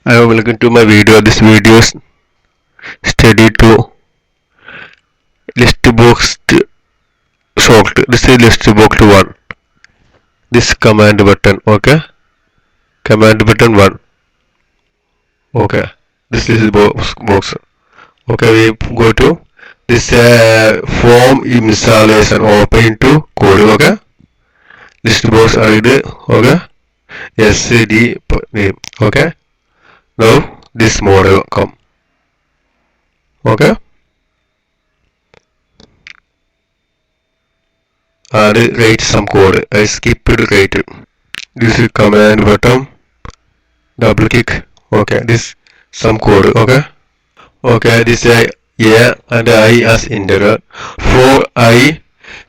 Welcome to my video. This video is study to ListBox short. This is ListBox 1. This command button. Okay. Command button 1. Okay. This is box. Okay. We go to this form installation. Open into code. Okay. ListBox ID. Okay. SD name. Okay. Now this model come. Okay. And write some code. I skipped write. This is command button. Double click. Okay. This some code. Okay. Okay. This is A and I as integer. For I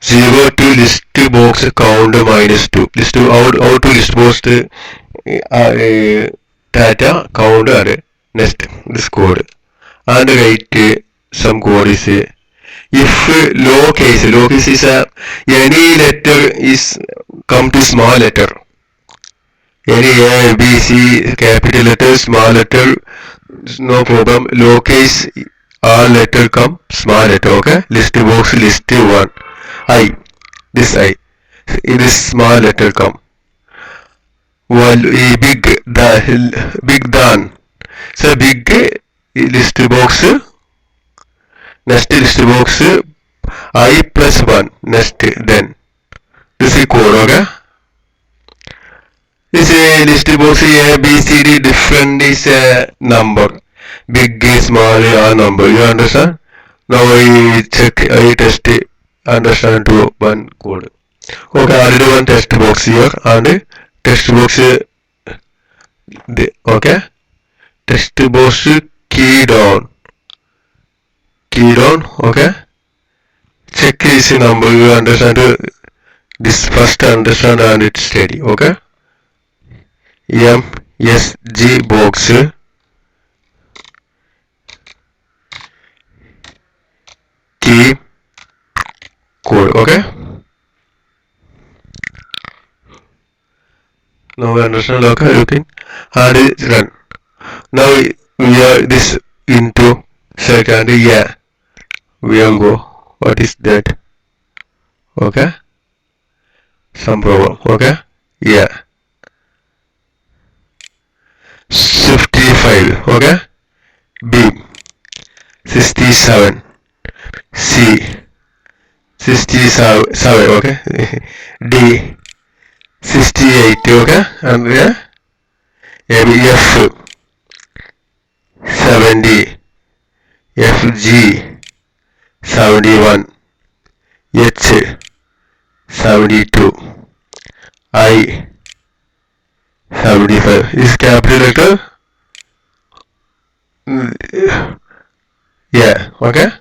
0 to ListBox count -2. List out to ListBox data count are next this code and write some code is if lowercase is any letter is come to small letter, any A, B, C, capital letter, small letter, no problem. Lowercase all letter come small letter. Okay. ListBox list 1 I, this I, this small letter come. Well, big than. So big ListBox. Next ListBox I plus 1. Next then. This is code. Okay. This is ListBox A, B, C, D. Different is a number. Big, small, all number. You understand? Now I check. I test it. Understand to one code. Okay. I do one text box here and text box okay. Text box key down. Okay. Check is number. You understand this first understand and it's steady. Okay. Msgbox key code. Okay. Now we understand. Okay, looking and run. Now we are this into second. Yeah, we will go. What is that? Okay, some problem. Okay, yeah, 55. Okay, B 67. C 67. Okay, D 68. Okay, and F 70, FG 71, H 72, I 75. Is capital letter? Yeah. Okay.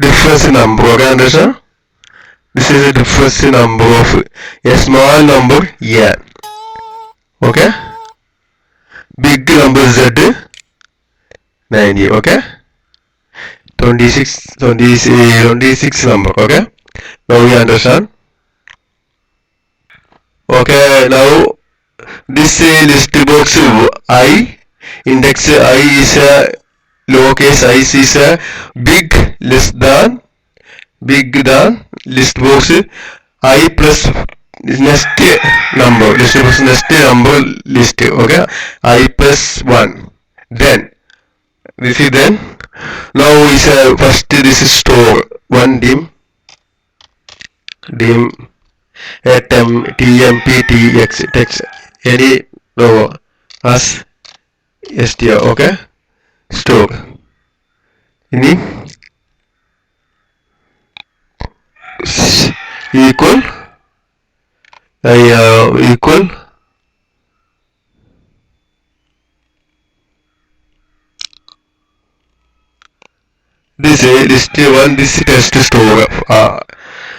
Difference number. Okay, understand? This is a difference number of a small number. Yeah. Okay. Big number Z 90. Okay. 26 number. Okay. Now we understand. Okay. Now this ListBox I index I is a lowercase I is a big than ListBox I plus next number. ListBox next number list. Okay. I plus 1. Then this is then. Now is first this is store 1 dim tmp tx text any no as str. Okay. Store ini equal this is list 1. This test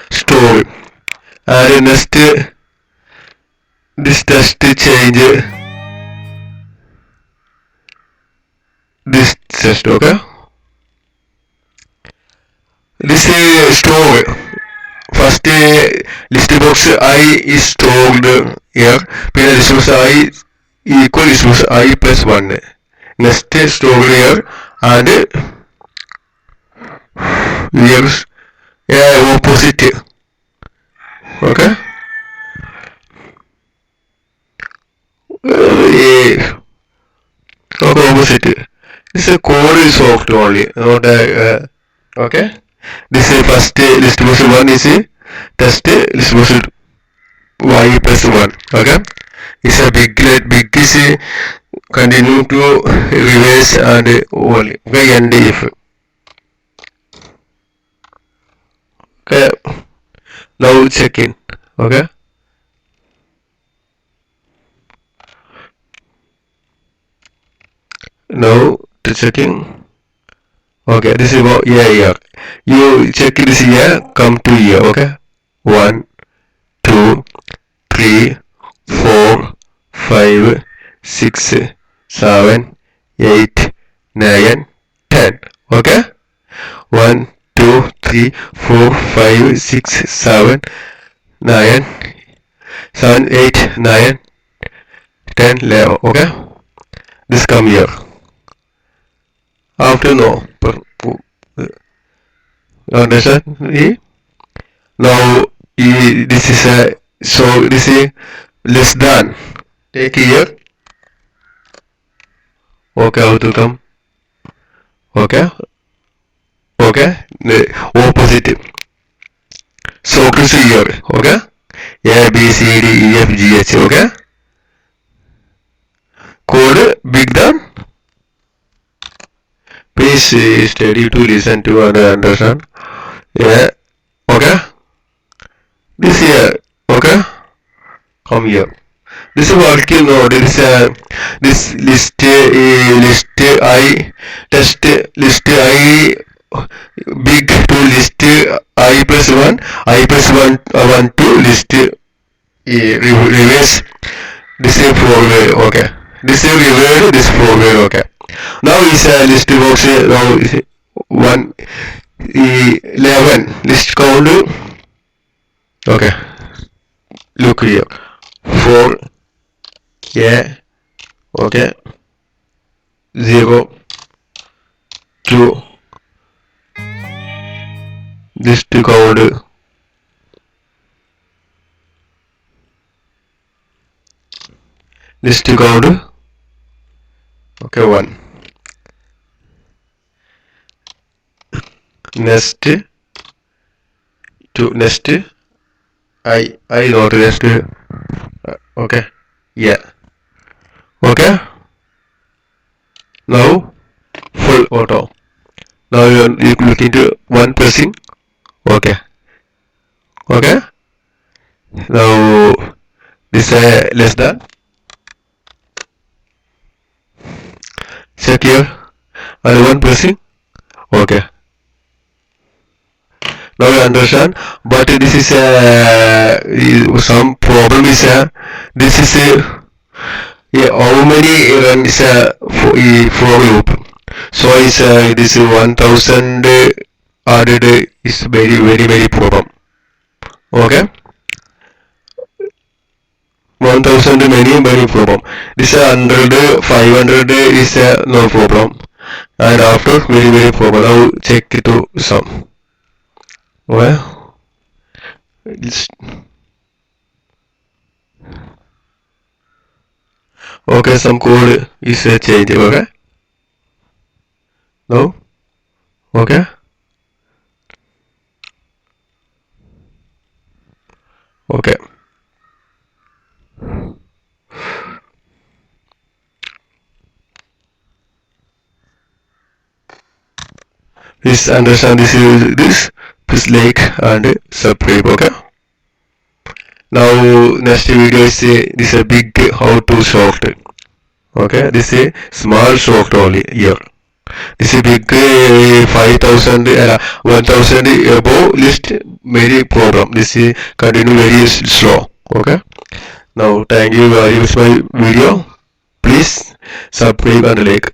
store and next this test change this test. Okay. This is store. First ListBox I is stored here. ListBox I equal distribution I plus 1. Next store here and here opposite. Okay. Opposite. This is a code is soft only, not okay. This is first distribution 1 is test distribution y plus 1. Okay. It's a big is continue to reverse and only. Okay, and if. Okay. Now check in. Okay. Now to checking. Okay, this is about here. You check this here, come to here. Okay. 1, 2, 3, 4, 5, 6, 7, 8, 9, 10. Okay. 1, 2, 3, 4, 5, 6, 7, 9, 7, 8, 9, 10, 11. Okay. This come here. After no. Understand? Now this is a so this is less than. Take here. Okay, how to come? Okay. Okay. The opposite. So to see here. Okay. A B C D E F G H. Okay. Code big than. Please study to listen to and understand. Yeah. Okay. This here. Okay. Come here. This is what you know. There is a this list I test list I big to list I plus 1 I plus 1 to list reverse. This is forward. Okay. This is reverse. This forward. Okay. Now is a list box. Now is 1 11 list count. Okay. Look here. 4. Yeah. Okay. 0. 2. List count. List count. Okay, 1. Next 2. Next I not next. Okay. Yeah. Okay. Now full auto. Now you look into 1 pressing. Okay. Okay. Now this less than. Check here. And 1 pressing. Okay. Now you understand, but this is some problem is this is how many runs for loop. So is this 1000 added is very problem. Okay. 1000 many problem. This 100 500 is no problem, and after very problem. Now check it to some. Well, okay, some code is changed. Okay. No. Okay. Okay. Please understand this. Please like and subscribe. Okay. Now next video is this a big how to sort. Okay. This is small sort only here. This is big 5000 1000 above list very problem. This is continue very slow. Okay. Now thank you very much my video. Please subscribe and like.